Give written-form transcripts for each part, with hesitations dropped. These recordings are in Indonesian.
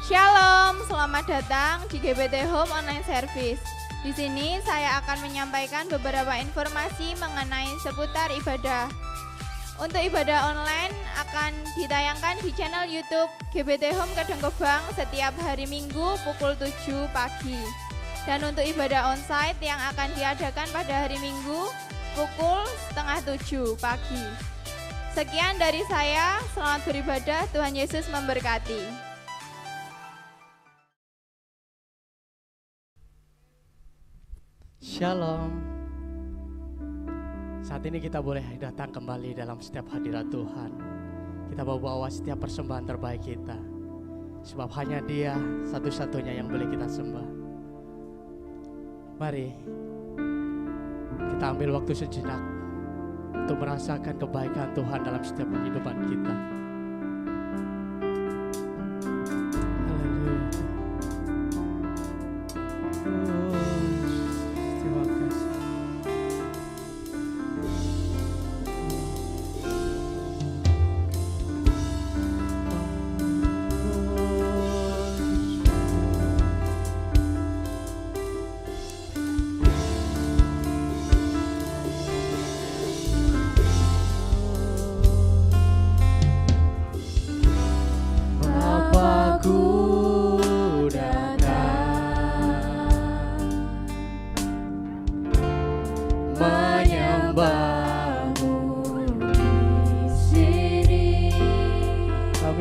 Shalom, selamat datang di GBT Home Online Service. Di sini saya akan menyampaikan beberapa informasi mengenai seputar ibadah. Untuk ibadah online akan ditayangkan di channel YouTube GBT Home Kedengkebang setiap hari Minggu pukul 7 pagi. Dan untuk ibadah onsite yang akan diadakan pada hari Minggu pukul setengah 7 pagi. Sekian dari saya, selamat beribadah, Tuhan Yesus memberkati. Shalom. Saat ini kita boleh datang kembali dalam setiap hadirat Tuhan. Kita bawa setiap persembahan terbaik kita. Sebab hanya Dia satu-satunya yang boleh kita sembah. Mari kita ambil waktu sejenak untuk merasakan kebaikan Tuhan dalam setiap kehidupan kita.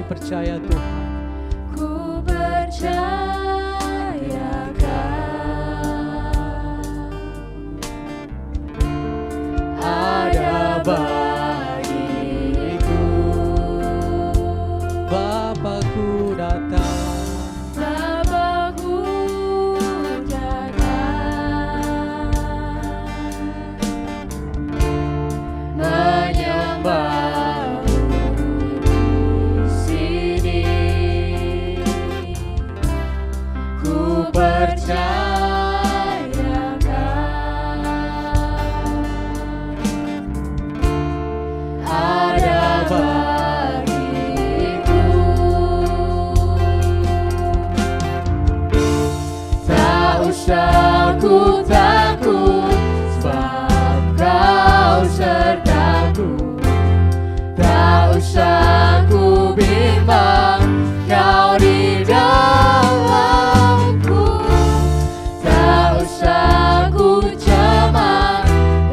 Percaya Tuhan, ku percayakan ada bagiku. Bapakku datang, Bapakku datang menyembah. Ku takut sebab Kau sertaku. Tak usah ku bimbang, Kau di dalamku. Tak usah ku cemas,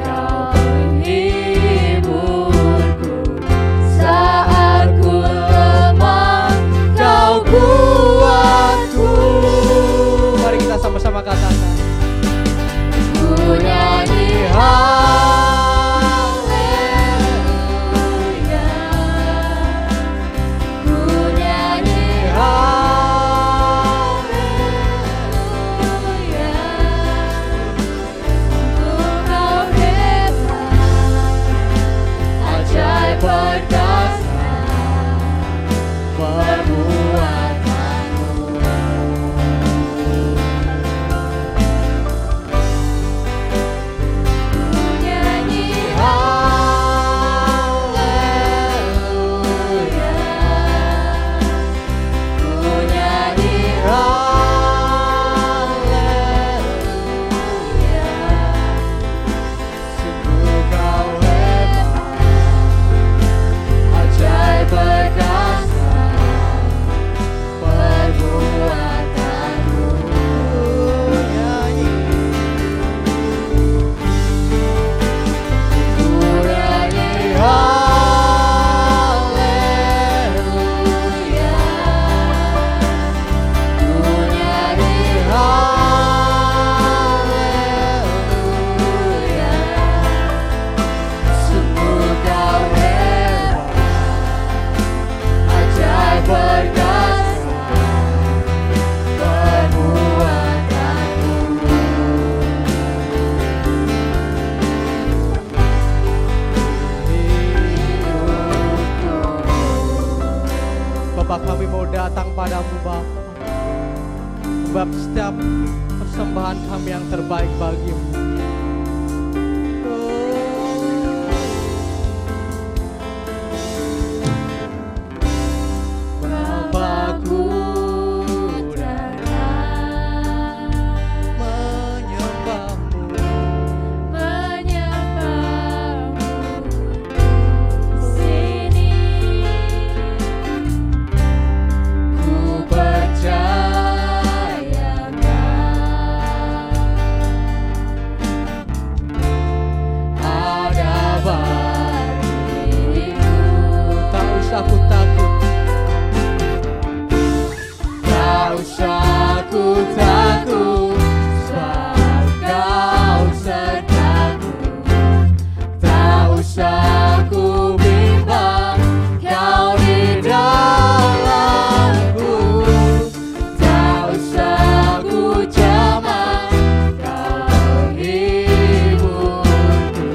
Kau penghiburku. Saat ku lemah, Kau kuatku. mari kita sama-sama katakan. Ku nyanyi haleluya, ku nyanyi haleluya. Engkau hebat, ajaib perkasa perbuatanmu. Bapa, kami mau datang padamu Bapa, sebab setiap persembahan kami yang terbaik bagimu. Bapakku usah ku takut, sebab Kau sertaku. Tak usah ku bimbang, Kau di dalamku. Tak usah ku jamak, Kau hiburku.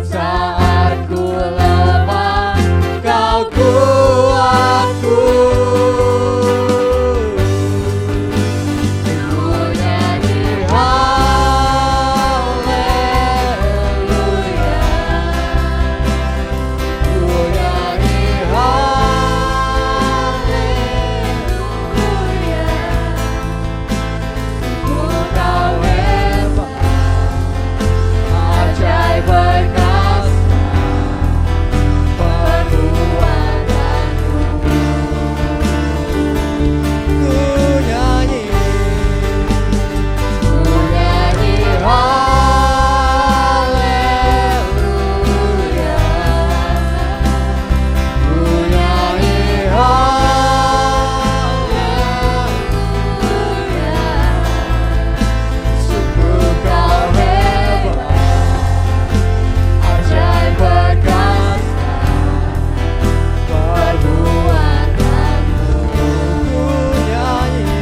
Saat ku lemah, Kau kuatku. Ku nyanyi haleluya, ku nyanyi haleluya. Sungguh Kau hebat, ajaib perkasa, perbuatanmu. Ku nyanyi haleluya, ku nyanyi haleluya. Sungguh Kau hebat, ajaib perkasa, perbuatanmu. Ku nyanyi,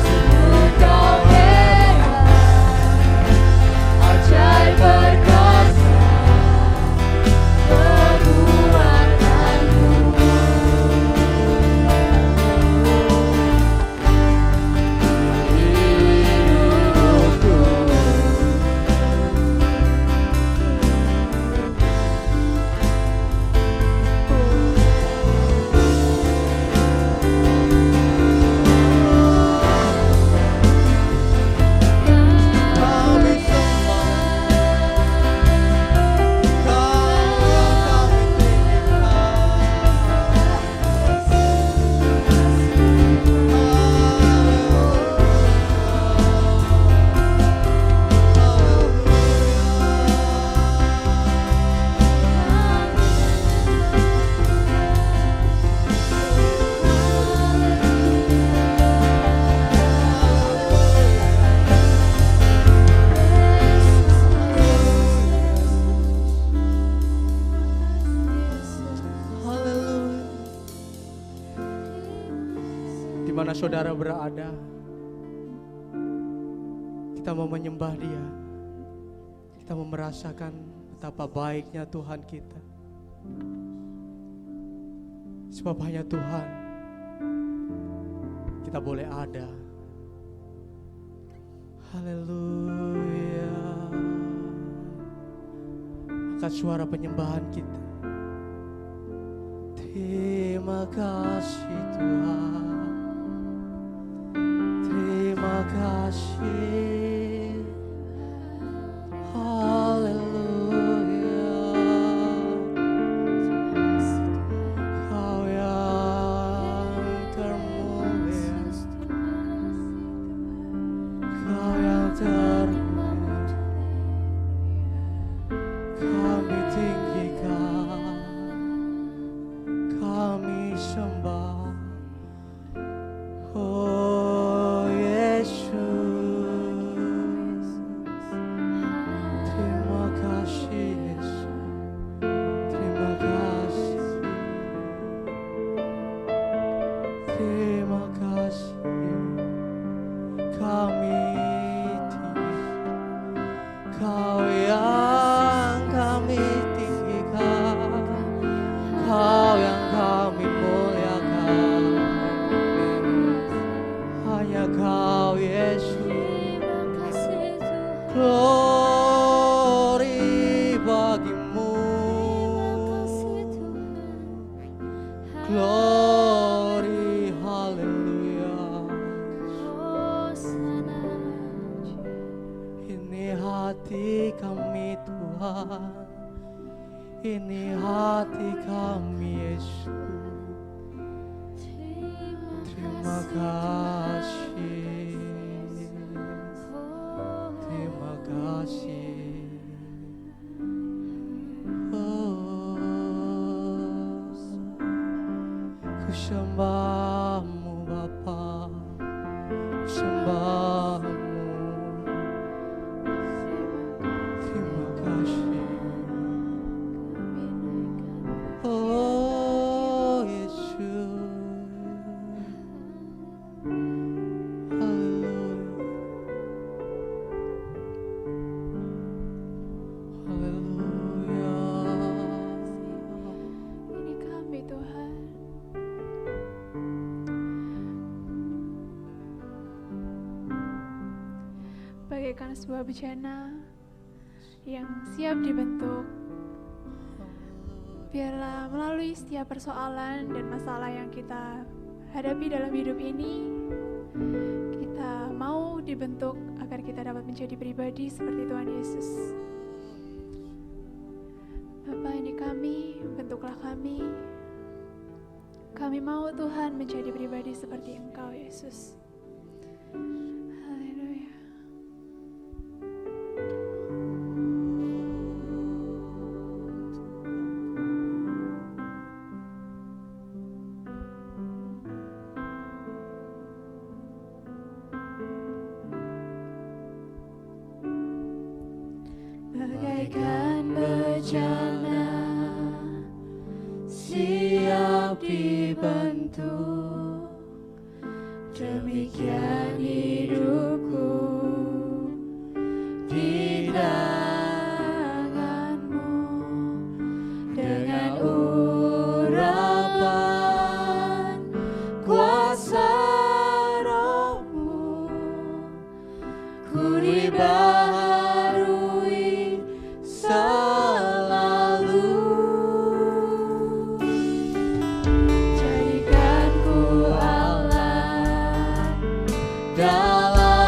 sungguh Kau hebat, ajaib perkasa, perbuatanmu. Kami sembah Kau, haleluya. Di mana saudara berada, kita mau menyembah Dia. Kita mau merasakan betapa baiknya Tuhan kita. Sebab hanya Tuhan kita boleh ada. Haleluya. Angkat suara penyembahan kita. Terima kasih Tuhan, terima kasih. Haleluya. Kau yang termulia, Kau yang termulia. Kami tinggikan, kami sembah. Oh Yesus, terima kasih Yesus, terima kasih, terima kasih. Kami tinggikan, Kau yang kami tinggikan, Kau yang kami muliakan. Hanya Kau Yesus. Glory bagimu, glory haleluya. Ini hati kami Tuhan, ini hati kami Yesus. kasih, terima kasih. Ku sembahmu Bapa, ku sembahmu. Terima kasih. Oh Yesus, haleluya, haleluya. Ini kami Tuhan. Bagaikan sebuah bejana yang siap dibentuk. Biarlah melalui setiap persoalan dan masalah yang kita hadapi dalam hidup ini, kita mau dibentuk agar kita dapat menjadi pribadi seperti Tuhan Yesus. Bapa, ini kami, bentuklah kami. Kami mau Tuhan menjadi pribadi seperti Engkau, Yesus. Haleluya. Bagaikan bejana siap dibentuk, demikian hidupku di tangan-Mu. Dengan urapan kuasa Roh-Mu, ku dibaharui selalu. Jadikan ku alat dalam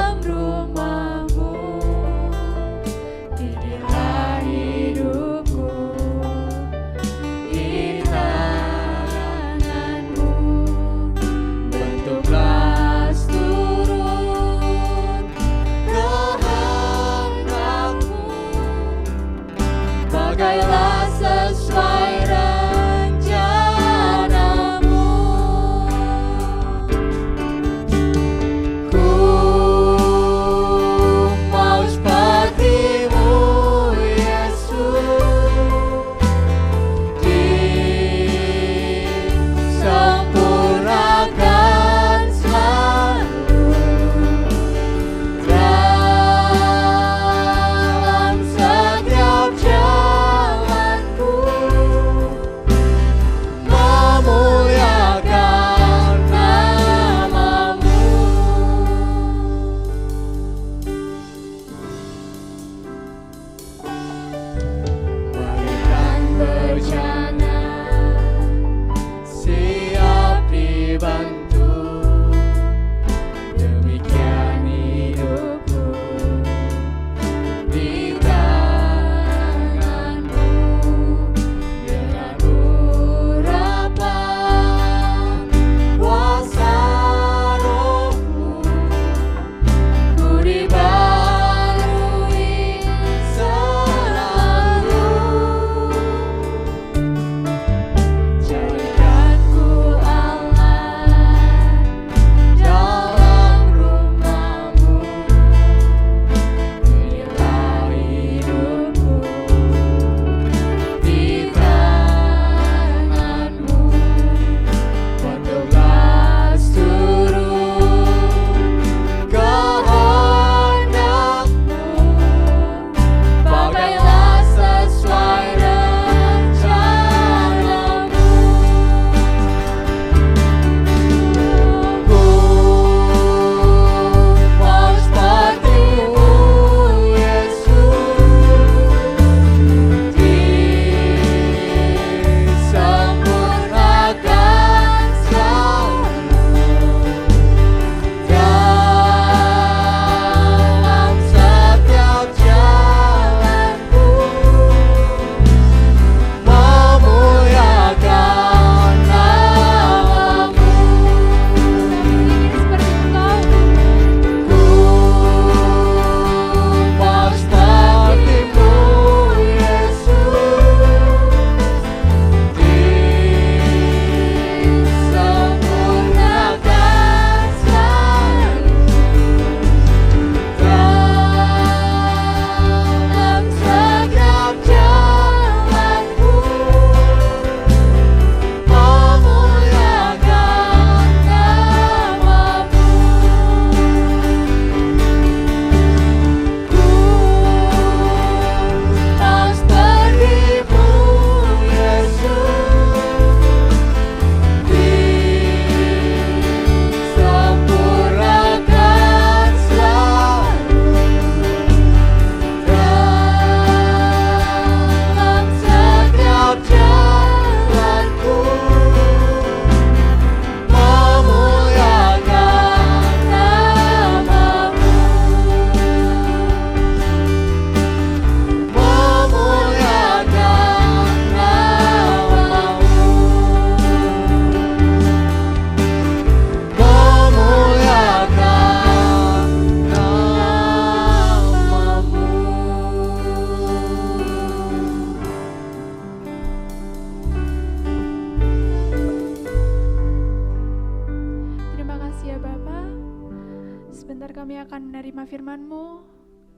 kami akan menerima firman-Mu.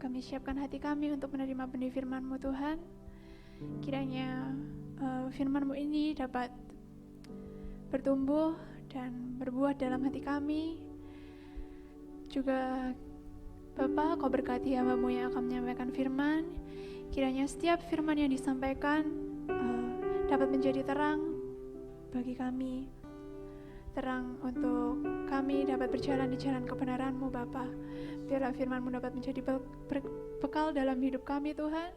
Kami siapkan hati kami untuk menerima benih firman-Mu Tuhan. Kiranya firman-Mu ini dapat bertumbuh dan berbuah dalam hati kami. Juga Bapa, Kau berkati hamba-Mu yang akan menyampaikan firman. Kiranya setiap firman yang disampaikan dapat menjadi terang bagi kami. Terang untuk kami dapat berjalan di jalan kebenaran-Mu Bapa. Biarlah firman-Mu dapat menjadi bekal dalam hidup kami Tuhan.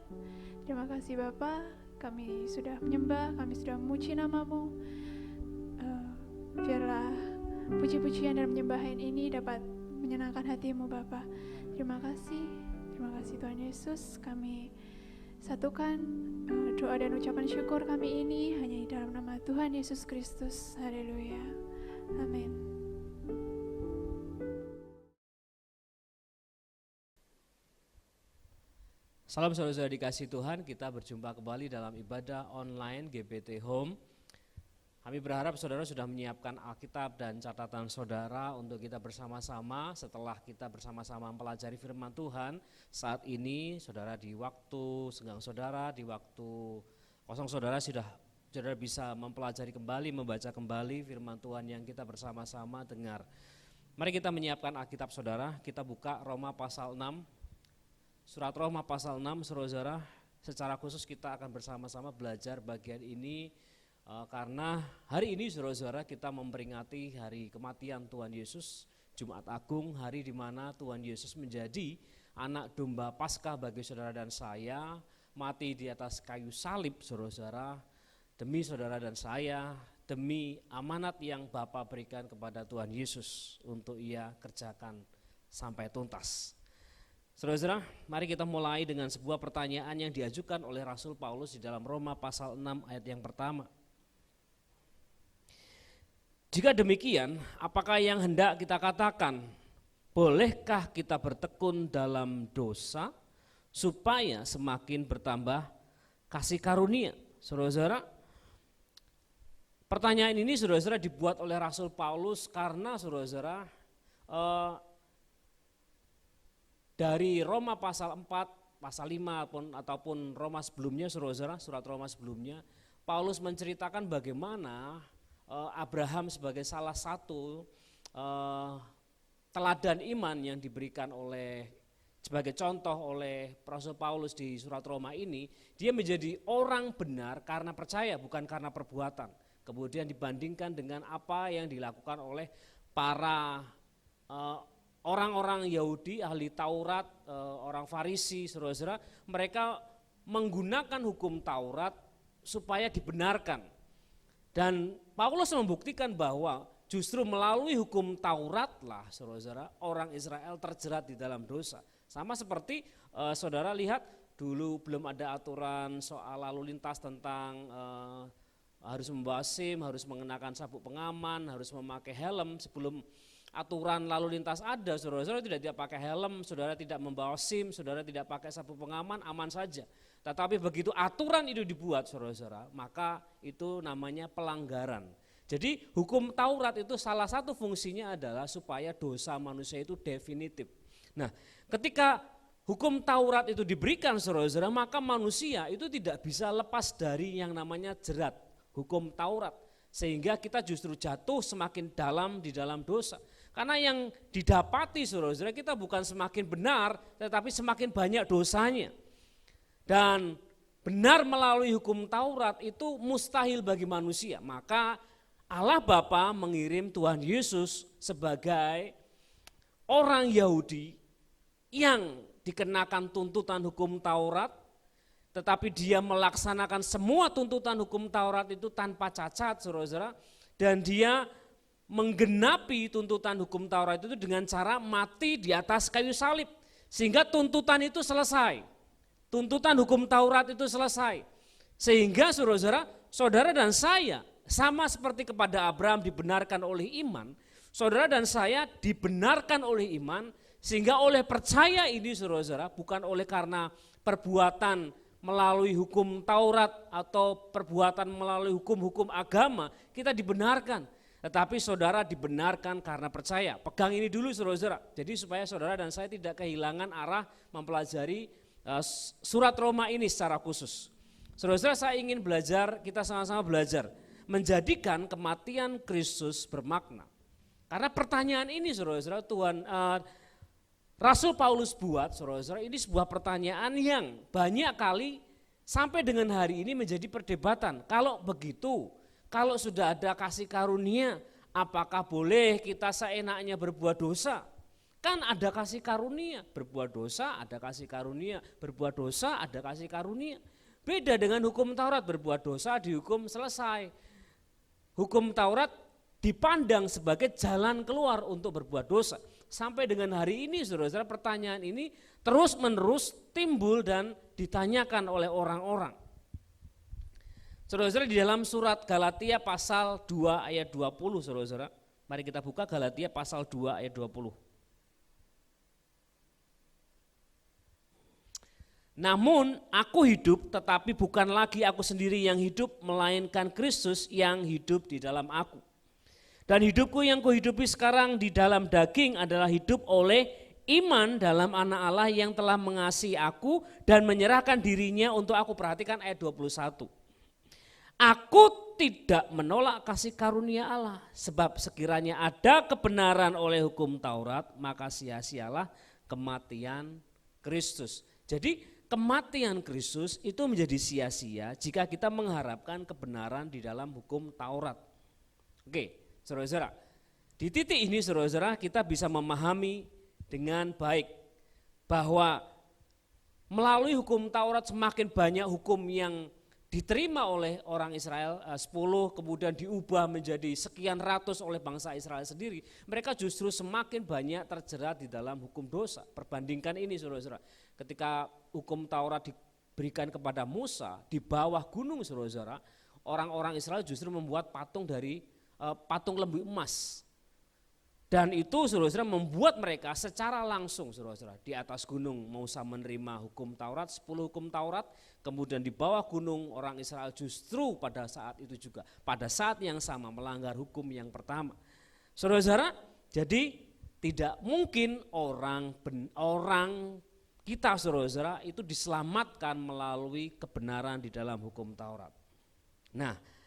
Terima kasih Bapa, kami sudah menyembah, kami sudah memuji nama-Mu. Biarlah puji-pujian dan penyembahan ini dapat menyenangkan hati-Mu Bapa. Terima kasih Tuhan Yesus. Kami satukan doa dan ucapan syukur kami ini hanya di dalam nama Tuhan Yesus Kristus. Haleluya. Amin. Salam saudara-saudara dikasih Tuhan, kita berjumpa kembali dalam ibadah online GPT Home. Kami berharap saudara sudah menyiapkan Alkitab dan catatan saudara untuk kita bersama-sama setelah kita bersama-sama mempelajari firman Tuhan. Saat ini saudara di waktu senggang saudara, di waktu kosong saudara saudara bisa mempelajari kembali, membaca kembali firman Tuhan yang kita bersama-sama dengar. Mari kita menyiapkan Alkitab saudara, kita buka Roma pasal 6. Surat Roma pasal 6 saudara, secara khusus kita akan bersama-sama belajar bagian ini karena hari ini saudara-saudara kita memperingati hari kematian Tuhan Yesus, Jumat Agung, hari di mana Tuhan Yesus menjadi anak domba Paskah bagi saudara dan saya, mati di atas kayu salib saudara-saudara, demi saudara dan saya, demi amanat yang Bapa berikan kepada Tuhan Yesus untuk Ia kerjakan sampai tuntas. Saudara-saudara, mari kita mulai dengan sebuah pertanyaan yang diajukan oleh Rasul Paulus di dalam Roma pasal 6 ayat yang pertama. Jika demikian, apakah yang hendak kita katakan? Bolehkah kita bertekun dalam dosa supaya semakin bertambah kasih karunia? Saudara-saudara, pertanyaan ini saudara-saudara dibuat oleh Rasul Paulus karena saudara-saudara dari Roma pasal 4, pasal 5 ataupun Roma sebelumnya saudara-saudara, surat Roma sebelumnya, Paulus menceritakan bagaimana Abraham sebagai salah satu teladan iman yang diberikan sebagai contoh oleh Rasul Paulus di surat Roma ini, dia menjadi orang benar karena percaya bukan karena perbuatan. Kemudian dibandingkan dengan apa yang dilakukan oleh para orang-orang Yahudi, ahli Taurat, orang Farisi, saudara-saudara, mereka menggunakan hukum Taurat supaya dibenarkan. Dan Paulus membuktikan bahwa justru melalui hukum Tauratlah, saudara-saudara, orang Israel terjerat di dalam dosa. Sama seperti saudara lihat dulu belum ada aturan soal lalu lintas tentang harus membawa SIM, harus mengenakan sabuk pengaman, harus memakai helm. Sebelum aturan lalu lintas ada, saudara-saudara tidak pakai helm, saudara tidak membawa SIM, saudara tidak pakai sabuk pengaman, aman saja. Tetapi begitu aturan itu dibuat saudara-saudara, maka itu namanya pelanggaran. Jadi hukum Taurat itu salah satu fungsinya adalah supaya dosa manusia itu definitif. Nah, ketika hukum Taurat itu diberikan saudara-saudara, maka manusia itu tidak bisa lepas dari yang namanya jerat hukum Taurat. Sehingga kita justru jatuh semakin dalam di dalam dosa. Karena yang didapati saudara-saudara, kita bukan semakin benar, tetapi semakin banyak dosanya. Dan benar melalui hukum Taurat itu mustahil bagi manusia. Maka Allah Bapa mengirim Tuhan Yesus sebagai orang Yahudi yang dikenakan tuntutan hukum Taurat, tetapi dia melaksanakan semua tuntutan hukum Taurat itu tanpa cacat, saudara-saudara, dan dia menggenapi tuntutan hukum Taurat itu dengan cara mati di atas kayu salib, sehingga tuntutan itu selesai, tuntutan hukum Taurat itu selesai, sehingga saudara-saudara, saudara dan saya sama seperti kepada Abraham dibenarkan oleh iman, saudara dan saya dibenarkan oleh iman, sehingga oleh percaya ini saudara-saudara, bukan oleh karena perbuatan melalui hukum Taurat atau perbuatan melalui hukum-hukum agama, kita dibenarkan. Tetapi saudara dibenarkan karena percaya. Pegang ini dulu saudara-saudara. Jadi supaya saudara dan saya tidak kehilangan arah mempelajari surat Roma ini secara khusus. Saudara-saudara, saya ingin belajar, kita sama-sama belajar. Menjadikan kematian Kristus bermakna. Karena pertanyaan ini saudara-saudara Rasul Paulus buat, saudara-saudara, ini sebuah pertanyaan yang banyak kali sampai dengan hari ini menjadi perdebatan. Kalau begitu, kalau sudah ada kasih karunia, apakah boleh kita seenaknya berbuat dosa? Kan ada kasih karunia, berbuat dosa, ada kasih karunia, berbuat dosa, ada kasih karunia. Beda dengan hukum Taurat, berbuat dosa dihukum selesai. Hukum Taurat dipandang sebagai jalan keluar untuk berbuat dosa. Sampai dengan hari ini saudara-saudara, pertanyaan ini terus menerus timbul dan ditanyakan oleh orang-orang. Saudara-saudara, di dalam surat Galatia pasal 2 ayat 20 saudara-saudara. Mari kita buka Galatia pasal 2 ayat 20. Namun aku hidup, tetapi bukan lagi aku sendiri yang hidup, melainkan Kristus yang hidup di dalam aku. Dan hidupku yang kuhidupi sekarang di dalam daging adalah hidup oleh iman dalam anak Allah yang telah mengasihi aku dan menyerahkan dirinya untuk aku. Perhatikan ayat 21. Aku tidak menolak kasih karunia Allah, sebab sekiranya ada kebenaran oleh hukum Taurat, maka sia-sialah kematian Kristus. Jadi kematian Kristus itu menjadi sia-sia jika kita mengharapkan kebenaran di dalam hukum Taurat. Oke, saudara-saudara, di titik ini saudara-saudara kita bisa memahami dengan baik bahwa melalui hukum Taurat semakin banyak hukum yang diterima oleh orang Israel, 10 kemudian diubah menjadi sekian ratus oleh bangsa Israel sendiri. Mereka justru semakin banyak terjerat di dalam hukum dosa. Perbandingkan ini saudara-saudara, ketika hukum Taurat diberikan kepada Musa di bawah gunung saudara-saudara, orang-orang Israel justru membuat patung dari patung lembu emas. Dan itu saudara-saudara membuat mereka secara langsung saudara-saudara di atas gunung Musa menerima hukum Taurat, 10 hukum Taurat, kemudian di bawah gunung orang Israel justru pada saat itu juga, pada saat yang sama melanggar hukum yang pertama. Saudara-saudara, jadi tidak mungkin orang kita saudara-saudara itu diselamatkan melalui kebenaran di dalam hukum Taurat. Nah,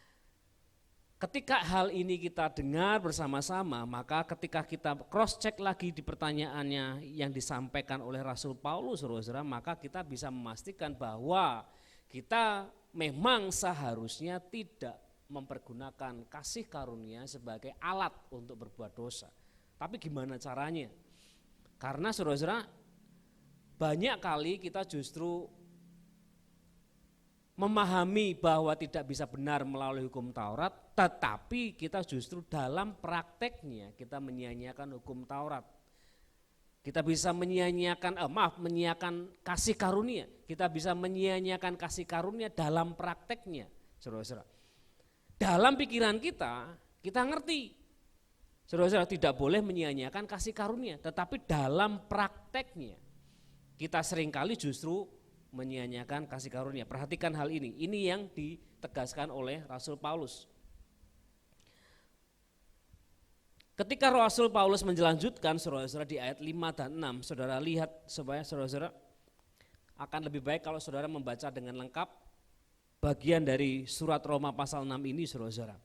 ketika hal ini kita dengar bersama-sama, maka ketika kita cross check lagi di pertanyaannya yang disampaikan oleh Rasul Paulus, saudara-saudara, maka kita bisa memastikan bahwa kita memang seharusnya tidak mempergunakan kasih karunia sebagai alat untuk berbuat dosa. Tapi gimana caranya? Karena saudara-saudara, banyak kali kita justru memahami bahwa tidak bisa benar melalui hukum Taurat, tetapi kita justru dalam prakteknya kita menyia-nyiakan hukum Taurat. Kita bisa menyia-nyiakan kasih karunia. Kita bisa menyia-nyiakan kasih karunia dalam prakteknya, saudara-saudara. Dalam pikiran kita ngerti, saudara-saudara, tidak boleh menyia-nyiakan kasih karunia, tetapi dalam prakteknya kita seringkali justru menyia-nyiakan kasih karunia. Perhatikan hal ini yang ditegaskan oleh Rasul Paulus. Ketika Rasul Paulus menjelanjutkan saudara-saudara di ayat 5 dan 6, saudara lihat supaya saudara-saudara akan lebih baik kalau saudara membaca dengan lengkap bagian dari surat Roma pasal 6 ini saudara-saudara.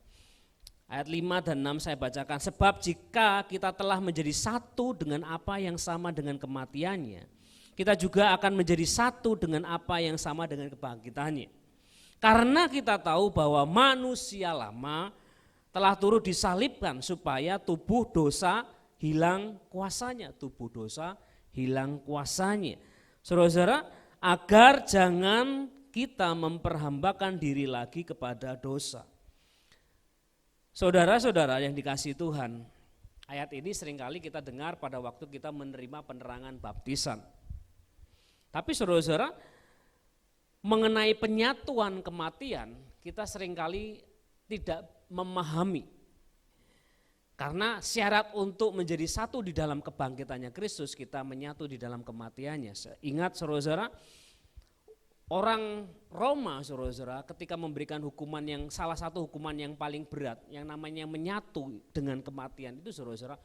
Ayat 5 dan 6 saya bacakan, sebab jika kita telah menjadi satu dengan apa yang sama dengan kematiannya, kita juga akan menjadi satu dengan apa yang sama dengan kebangkitannya. Karena kita tahu bahwa manusia lama telah turut disalibkan supaya tubuh dosa hilang kuasanya. Tubuh dosa hilang kuasanya. Saudara-saudara, agar jangan kita memperhambakan diri lagi kepada dosa. Saudara-saudara yang dikasihi Tuhan, ayat ini seringkali kita dengar pada waktu kita menerima penerangan baptisan. Tapi saudara-saudara, mengenai penyatuan kematian kita seringkali tidak memahami. Karena syarat untuk menjadi satu di dalam kebangkitannya Kristus, kita menyatu di dalam kematiannya. Ingat saudara-saudara, orang Roma, saudara-saudara, ketika memberikan hukuman yang salah satu hukuman yang paling berat, yang namanya menyatu dengan kematian itu, saudara-saudara,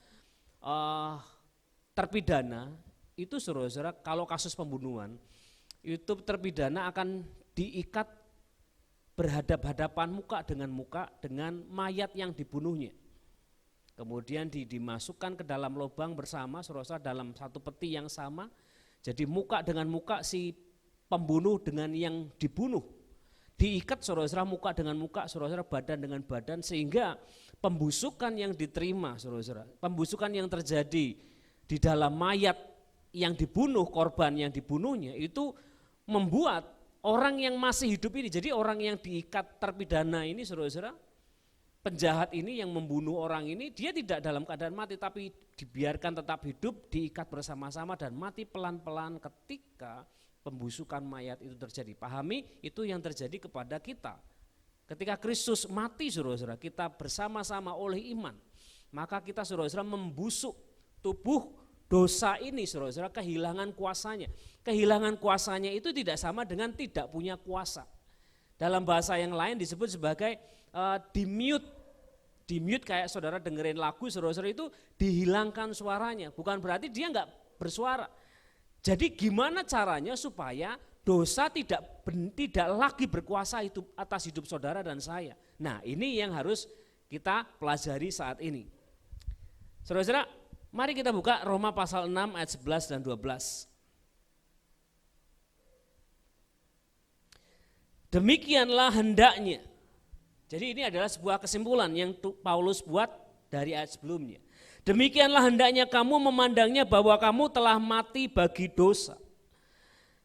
terpidana itu, saudara-saudara, kalau kasus pembunuhan itu terpidana akan diikat berhadap-hadapan muka dengan mayat yang dibunuhnya. Kemudian dimasukkan ke dalam lubang bersama, saudara-saudara, dalam satu peti yang sama. Jadi muka dengan muka si pembunuh dengan yang dibunuh. Diikat, saudara-saudara, muka dengan muka, saudara-saudara, badan dengan badan, sehingga pembusukan yang diterima, saudara-saudara, pembusukan yang terjadi di dalam mayat yang dibunuh, korban yang dibunuhnya, itu membuat orang yang masih hidup ini, jadi orang yang diikat terpidana ini, saudara-saudara, penjahat ini yang membunuh orang ini, dia tidak dalam keadaan mati, tapi dibiarkan tetap hidup, diikat bersama-sama dan mati pelan-pelan ketika pembusukan mayat itu terjadi. Pahami, itu yang terjadi kepada kita. Ketika Kristus mati, saudara-saudara, kita bersama-sama oleh iman, maka kita, saudara-saudara, membusuk tubuh dosa ini, saudara-saudara, kehilangan kuasanya. Kehilangan kuasanya itu tidak sama dengan tidak punya kuasa. Dalam bahasa yang lain disebut sebagai dimute. Dimute kayak saudara dengerin lagu, saudara-saudara, itu dihilangkan suaranya. Bukan berarti dia enggak bersuara. Jadi gimana caranya supaya dosa tidak lagi berkuasa itu atas hidup saudara dan saya. Nah, ini yang harus kita pelajari saat ini. Saudara-saudara, mari kita buka Roma pasal 6 ayat 11 dan 12. Demikianlah hendaknya. Jadi ini adalah sebuah kesimpulan yang Paulus buat dari ayat sebelumnya. Demikianlah hendaknya kamu memandangnya bahwa kamu telah mati bagi dosa.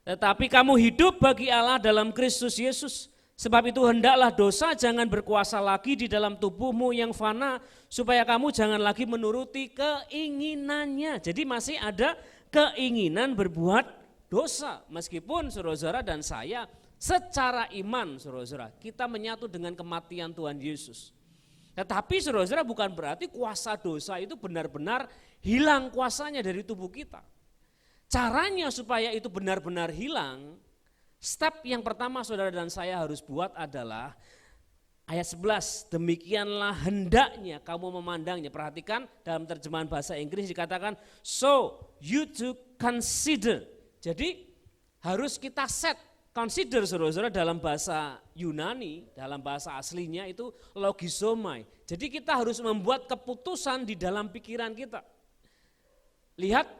Tetapi kamu hidup bagi Allah dalam Kristus Yesus. Sebab itu hendaklah dosa jangan berkuasa lagi di dalam tubuhmu yang fana, supaya kamu jangan lagi menuruti keinginannya. Jadi masih ada keinginan berbuat dosa. Meskipun saudara-saudara dan saya secara iman, saudara-saudara, kita menyatu dengan kematian Tuhan Yesus. Tetapi saudara-saudara, bukan berarti kuasa dosa itu benar-benar hilang kuasanya dari tubuh kita. Caranya supaya itu benar-benar hilang, step yang pertama saudara dan saya harus buat adalah ayat 11, demikianlah hendaknya kamu memandangnya. Perhatikan dalam terjemahan bahasa Inggris dikatakan, so you to consider. Jadi harus kita set. Consider, saudara-saudara, dalam bahasa Yunani, dalam bahasa aslinya itu logizomai. Jadi kita harus membuat keputusan di dalam pikiran kita. Lihat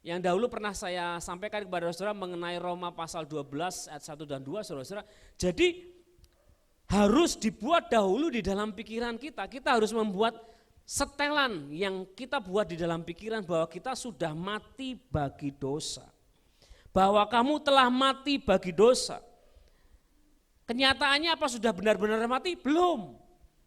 yang dahulu pernah saya sampaikan kepada saudara mengenai Roma pasal 12 ayat 1 dan 2, saudara-saudara. Jadi harus dibuat dahulu di dalam pikiran kita. Kita harus membuat setelan yang kita buat di dalam pikiran bahwa kita sudah mati bagi dosa. Bahwa kamu telah mati bagi dosa. Kenyataannya apa, sudah benar-benar mati? Belum.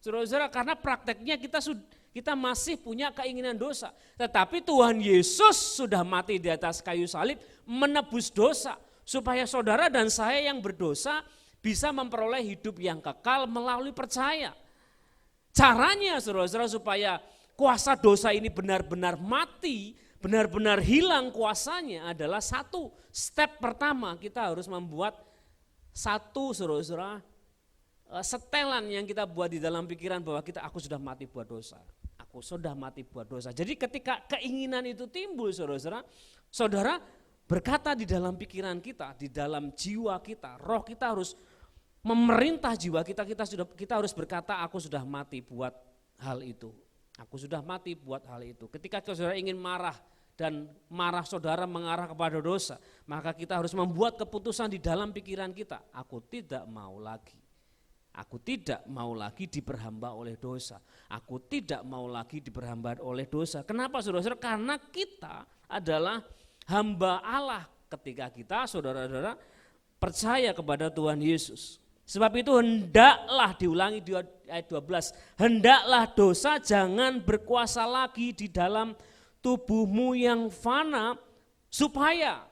Saudara-saudara, karena prakteknya kita masih punya keinginan dosa. Tetapi Tuhan Yesus sudah mati di atas kayu salib menebus dosa. Supaya saudara dan saya yang berdosa bisa memperoleh hidup yang kekal melalui percaya. Caranya, saudara-saudara, supaya kuasa dosa ini benar-benar mati, benar-benar hilang kuasanya adalah satu, step pertama kita harus membuat satu, saudara-saudara, setelan yang kita buat di dalam pikiran bahwa aku sudah mati buat dosa. Aku sudah mati buat dosa. Jadi ketika keinginan itu timbul, saudara-saudara, saudara berkata di dalam pikiran kita, di dalam jiwa kita, roh kita harus memerintah jiwa kita, kita harus berkata aku sudah mati buat hal itu. Aku sudah mati buat hal itu. Ketika saudara ingin marah dan marah saudara mengarah kepada dosa, maka kita harus membuat keputusan di dalam pikiran kita. Aku tidak mau lagi. Aku tidak mau lagi diperhamba oleh dosa. Aku tidak mau lagi diperhamba oleh dosa. Kenapa, saudara-saudara? Karena kita adalah hamba Allah ketika kita, saudara-saudara, percaya kepada Tuhan Yesus. Sebab itu hendaklah, diulangi di ayat 12, hendaklah dosa jangan berkuasa lagi di dalam tubuhmu yang fana, supaya,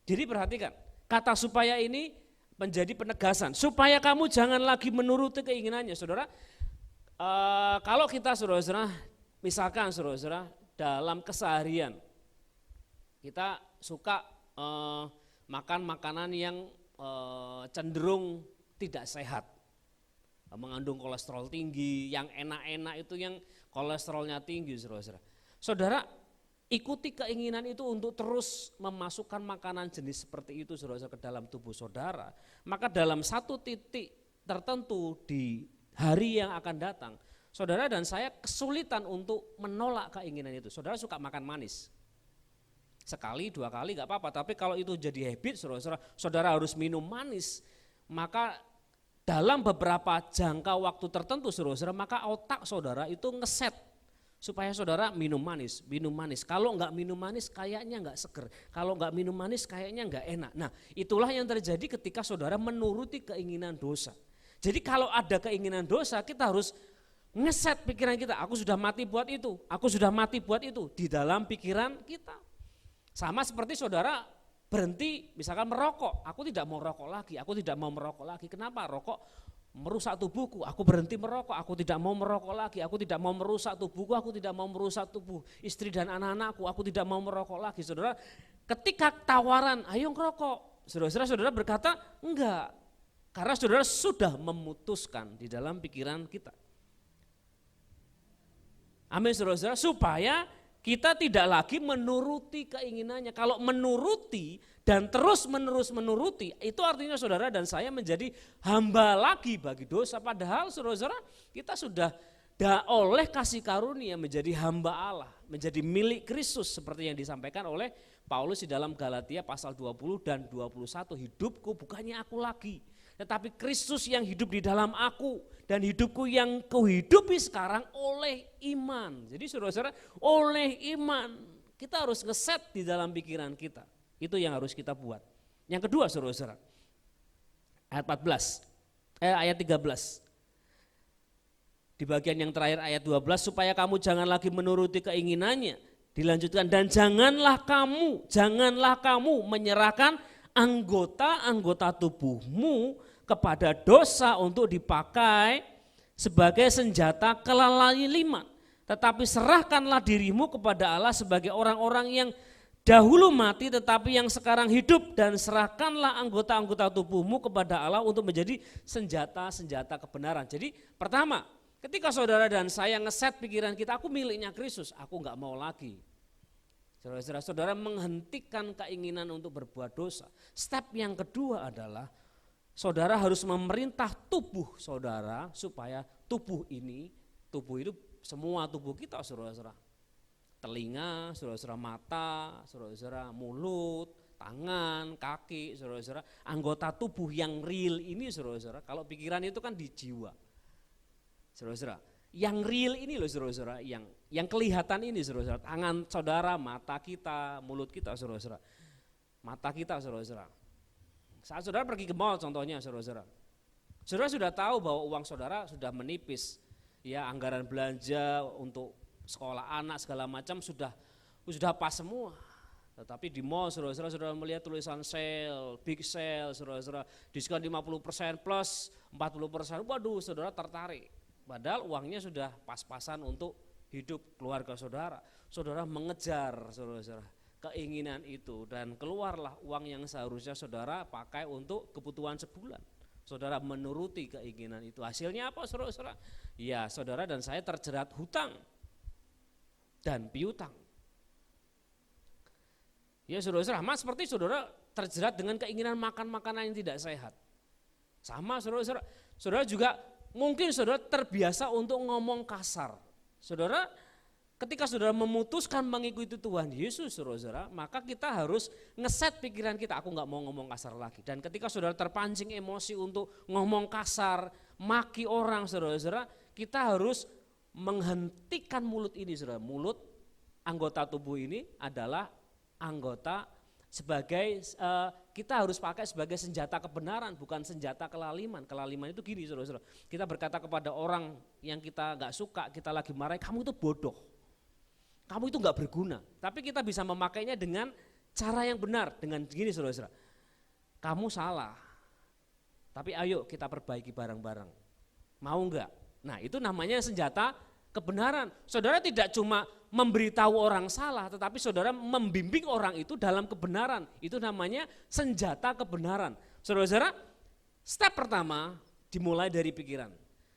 jadi perhatikan, kata supaya ini menjadi penegasan, supaya kamu jangan lagi menuruti keinginannya. Saudara, kalau kita, saudara-saudara, misalkan saudara-saudara dalam keseharian, kita suka makan makanan yang cenderung tidak sehat, mengandung kolesterol tinggi, yang enak-enak itu yang kolesterolnya tinggi, saudara. Saudara, ikuti keinginan itu untuk terus memasukkan makanan jenis seperti itu, saudara, ke dalam tubuh saudara. Maka dalam satu titik tertentu di hari yang akan datang, saudara dan saya kesulitan untuk menolak keinginan itu. Saudara suka makan manis, sekali, 2 kali gak apa-apa, tapi kalau itu jadi habit, saudara harus minum manis, maka dalam beberapa jangka waktu tertentu, saudara, maka otak saudara itu ngeset supaya saudara minum manis. Kalau nggak minum manis kayaknya nggak seger, kalau nggak minum manis kayaknya nggak enak. Nah, itulah yang terjadi ketika saudara menuruti keinginan dosa. Jadi kalau ada keinginan dosa, kita harus ngeset pikiran kita, aku sudah mati buat itu, aku sudah mati buat itu, di dalam pikiran kita. Sama seperti saudara berhenti misalkan merokok, aku tidak mau merokok lagi, aku tidak mau merokok lagi. Kenapa? Rokok merusak tubuhku, aku berhenti merokok, aku tidak mau merokok lagi, aku tidak mau merusak tubuhku, aku tidak mau merusak tubuh istri dan anak-anakku, aku tidak mau merokok lagi. Saudara, ketika tawaran, ayo ngerokok, saudara berkata enggak, karena saudara sudah memutuskan di dalam pikiran kita. Amin, saudara, supaya kita tidak lagi menuruti keinginannya. Kalau menuruti dan terus menerus menuruti, itu artinya saudara dan saya menjadi hamba lagi bagi dosa. Padahal saudara, kita sudah oleh kasih karunia menjadi hamba Allah, menjadi milik Kristus seperti yang disampaikan oleh Paulus di dalam Galatia pasal 20 dan 21. Hidupku bukannya aku lagi, tetapi Kristus yang hidup di dalam aku, dan hidupku yang kuhidupi sekarang oleh iman. Jadi saudara-saudara, oleh iman kita harus ngeset di dalam pikiran kita. Itu yang harus kita buat. Yang kedua saudara-saudara, ayat 13. Di bagian yang terakhir ayat 12, supaya kamu jangan lagi menuruti keinginannya. Dilanjutkan, dan janganlah kamu menyerahkan anggota-anggota tubuhmu kepada dosa untuk dipakai sebagai senjata kelalaian, tetapi serahkanlah dirimu kepada Allah sebagai orang-orang yang dahulu mati tetapi yang sekarang hidup, dan serahkanlah anggota-anggota tubuhmu kepada Allah untuk menjadi senjata-senjata kebenaran. Jadi pertama, ketika saudara dan saya ngeset pikiran kita, aku miliknya Kristus, aku enggak mau lagi. Saudara menghentikan keinginan untuk berbuat dosa. Step yang kedua adalah saudara harus memerintah tubuh saudara supaya tubuh itu semua tubuh kita, saudara-saudara. Telinga, saudara-saudara, mata, saudara-saudara, mulut, tangan, kaki, saudara-saudara. Anggota tubuh yang real ini, saudara-saudara. Kalau pikiran itu kan di jiwa, saudara-saudara. Yang real ini loh, saudara-saudara, yang kelihatan ini, saudara-saudara. Tangan saudara, mata kita, mulut kita, saudara-saudara. Mata kita, saudara-saudara. Saat saudara pergi ke mall contohnya, saudara-saudara. Saudara sudah tahu bahwa uang saudara sudah menipis. Ya, anggaran belanja untuk sekolah anak segala macam sudah pas semua. Tetapi di mall saudara-saudara melihat tulisan sale, big sale, saudara-saudara, diskon 50% plus 40%. Waduh, saudara tertarik. Padahal uangnya sudah pas-pasan untuk hidup keluarga saudara. Saudara mengejar, saudara-saudara, keinginan itu, dan keluarlah uang yang seharusnya saudara pakai untuk kebutuhan sebulan. Saudara menuruti keinginan itu. Hasilnya apa, saudara-saudara? Ya, saudara dan saya terjerat hutang dan piutang. Ya, saudara-saudara, seperti saudara terjerat dengan keinginan makan makanan yang tidak sehat. Sama, saudara-saudara. Saudara juga mungkin saudara terbiasa untuk ngomong kasar. Saudara, ketika saudara memutuskan mengikuti Tuhan Yesus, saudara, maka kita harus ngeset pikiran kita, aku enggak mau ngomong kasar lagi. Dan ketika saudara terpancing emosi untuk ngomong kasar, maki orang, saudara, kita harus menghentikan mulut ini, saudara. Mulut, anggota tubuh ini adalah anggota sebagai kita harus pakai sebagai senjata kebenaran, bukan senjata kelaliman. Kelaliman itu gini, saudara-saudara. Kita berkata kepada orang yang kita nggak suka, kita lagi marah, kamu itu bodoh, kamu itu nggak berguna. Tapi kita bisa memakainya dengan cara yang benar, dengan gini, saudara-saudara. Kamu salah, tapi ayo kita perbaiki bareng-bareng. Mau nggak? Nah, itu namanya senjata kebenaran. Saudara tidak cuma memberitahu orang salah, tetapi saudara membimbing orang itu dalam kebenaran. Itu namanya senjata kebenaran. Saudara-saudara, step pertama dimulai dari pikiran.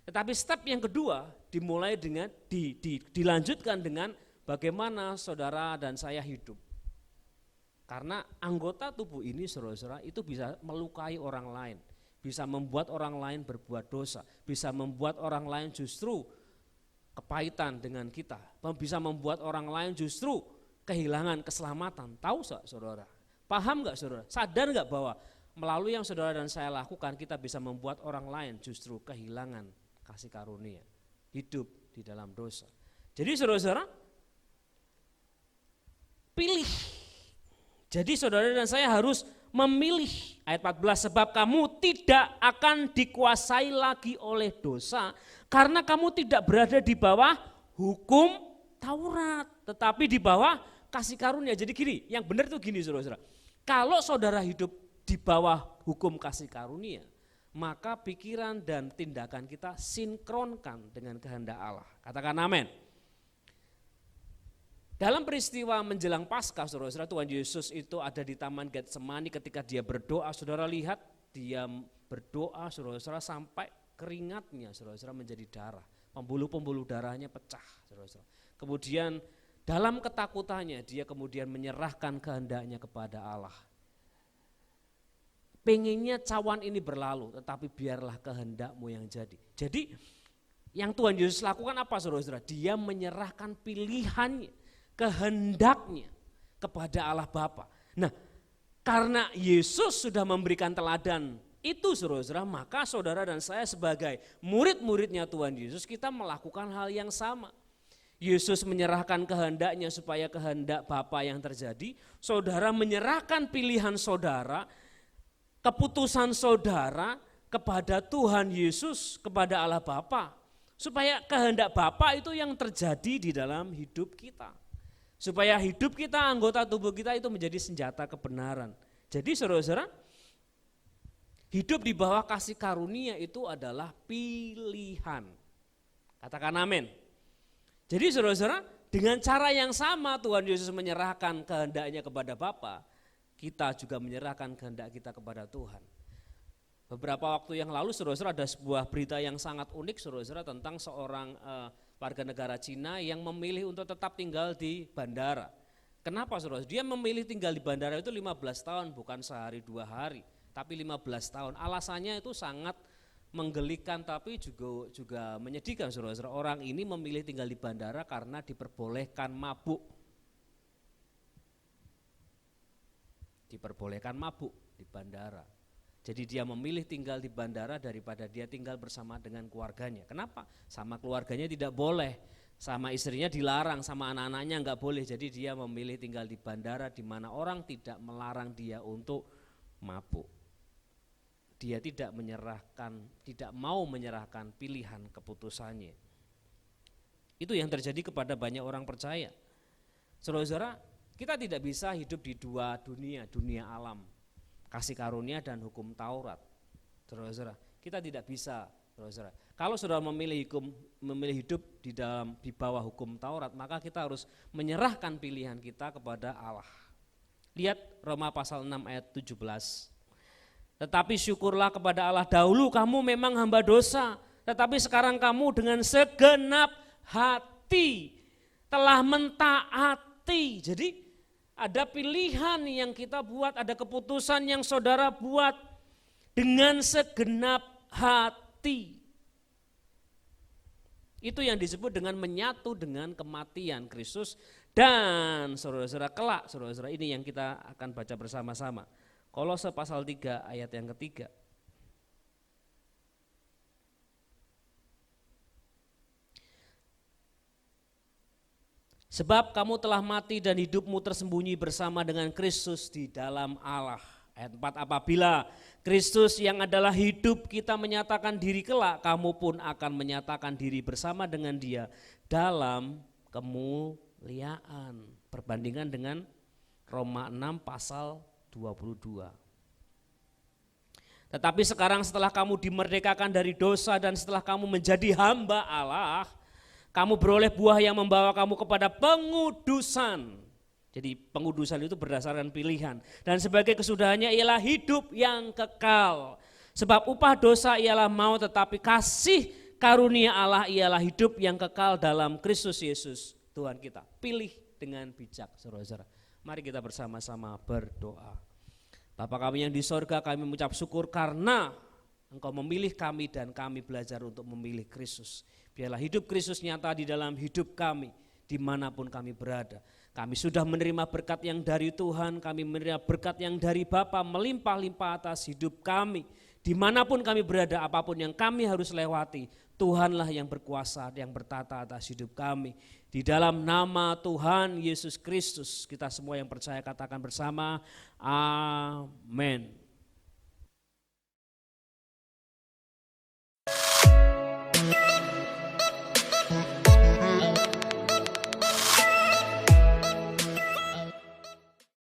Tetapi step yang kedua dimulai dengan dilanjutkan dengan bagaimana saudara dan saya hidup. Karena anggota tubuh ini saudara-saudara itu bisa melukai orang lain, bisa membuat orang lain berbuat dosa, bisa membuat orang lain justru kepahitan dengan kita, bisa membuat orang lain justru kehilangan keselamatan. Tahu gak saudara? Paham gak saudara? Sadar gak bahwa melalui yang saudara dan saya lakukan kita bisa membuat orang lain justru kehilangan kasih karunia, hidup di dalam dosa. Jadi saudara-saudara, pilih. Jadi saudara dan saya harus memilih. Ayat 14, sebab kamu tidak akan dikuasai lagi oleh dosa karena kamu tidak berada di bawah hukum Taurat, tetapi di bawah kasih karunia. Jadi gini, yang benar itu gini saudara-saudara. Kalau saudara hidup di bawah hukum kasih karunia, maka pikiran dan tindakan kita sinkronkan dengan kehendak Allah. Katakan amin. Dalam peristiwa menjelang Paskah, saudara-saudara, Tuhan Yesus itu ada di Taman Getsemani ketika dia berdoa. Saudara lihat dia berdoa, saudara-saudara, sampai keringatnya, saudara-saudara, menjadi darah. Pembuluh-pembuluh darahnya pecah, saudara-saudara. Kemudian dalam ketakutannya dia kemudian menyerahkan kehendaknya kepada Allah. Pengennya cawan ini berlalu, tetapi biarlah kehendakmu yang jadi. Jadi yang Tuhan Yesus lakukan apa saudara-saudara? Dia menyerahkan pilihannya, kehendaknya kepada Allah Bapa. Nah, karena Yesus sudah memberikan teladan itu saudara-saudara, maka saudara dan saya sebagai murid-muridnya Tuhan Yesus, kita melakukan hal yang sama. Yesus menyerahkan kehendaknya supaya kehendak Bapa yang terjadi. Saudara menyerahkan pilihan saudara, keputusan saudara kepada Tuhan Yesus, kepada Allah Bapa. Supaya kehendak Bapa itu yang terjadi di dalam hidup kita. Supaya hidup kita, anggota tubuh kita itu menjadi senjata kebenaran. Jadi saudara-saudara, hidup di bawah kasih karunia itu adalah pilihan. Katakan amin. Jadi saudara-saudara, dengan cara yang sama Tuhan Yesus menyerahkan kehendaknya kepada Bapa, kita juga menyerahkan kehendak kita kepada Tuhan. Beberapa waktu yang lalu saudara-saudara ada sebuah berita yang sangat unik saudara-saudara tentang seorang warga negara Cina yang memilih untuk tetap tinggal di bandara. Kenapa saudara? Dia memilih tinggal di bandara itu 15 tahun, bukan sehari 2 hari, tapi 15 tahun. Alasannya itu sangat menggelikan tapi juga menyedihkan saudara-saudara. Orang ini memilih tinggal di bandara karena diperbolehkan mabuk. Diperbolehkan mabuk di bandara. Jadi dia memilih tinggal di bandara daripada dia tinggal bersama dengan keluarganya. Kenapa? Sama keluarganya tidak boleh, sama istrinya dilarang, sama anak-anaknya enggak boleh. Jadi dia memilih tinggal di bandara di mana orang tidak melarang dia untuk mabuk. Dia tidak mau menyerahkan pilihan keputusannya. Itu yang terjadi kepada banyak orang percaya. Saudara-saudara, kita tidak bisa hidup di dua dunia, dunia alam. Kasih karunia dan hukum Taurat. Saudara-saudara, kita tidak bisa, saudara-saudara. Kalau saudara memilih hidup di bawah hukum Taurat, maka kita harus menyerahkan pilihan kita kepada Allah. Lihat Roma pasal 6 ayat 17. Tetapi syukurlah kepada Allah, dahulu kamu memang hamba dosa, tetapi sekarang kamu dengan segenap hati telah mentaati. Jadi ada pilihan yang kita buat, ada keputusan yang saudara buat dengan segenap hati. Itu yang disebut dengan menyatu dengan kematian Kristus dan saudara-saudara kelak, saudara-saudara ini yang kita akan baca bersama-sama. Kolose pasal 3 ayat yang ketiga. Sebab kamu telah mati dan hidupmu tersembunyi bersama dengan Kristus di dalam Allah. Ayat 4, apabila Kristus yang adalah hidup kita menyatakan diri kelak, kamu pun akan menyatakan diri bersama dengan Dia dalam kemuliaan. Perbandingan dengan Roma 6 pasal 22. Tetapi sekarang setelah kamu dimerdekakan dari dosa dan setelah kamu menjadi hamba Allah, kamu beroleh buah yang membawa kamu kepada pengudusan. Jadi pengudusan itu berdasarkan pilihan. Dan sebagai kesudahannya ialah hidup yang kekal. Sebab upah dosa ialah maut, tetapi kasih karunia Allah ialah hidup yang kekal dalam Kristus Yesus Tuhan kita. Pilih dengan bijak, saudara-saudara. Mari kita bersama-sama berdoa. Bapa kami yang di sorga, kami mengucap syukur karena Engkau memilih kami dan kami belajar untuk memilih Kristus. Biarlah hidup Kristus nyata di dalam hidup kami, dimanapun kami berada. Kami sudah menerima berkat yang dari Tuhan, kami menerima berkat yang dari Bapa melimpah-limpah atas hidup kami. Dimanapun kami berada, apapun yang kami harus lewati, Tuhanlah yang berkuasa, yang bertata atas hidup kami. Di dalam nama Tuhan Yesus Kristus, kita semua yang percaya katakan bersama, amin.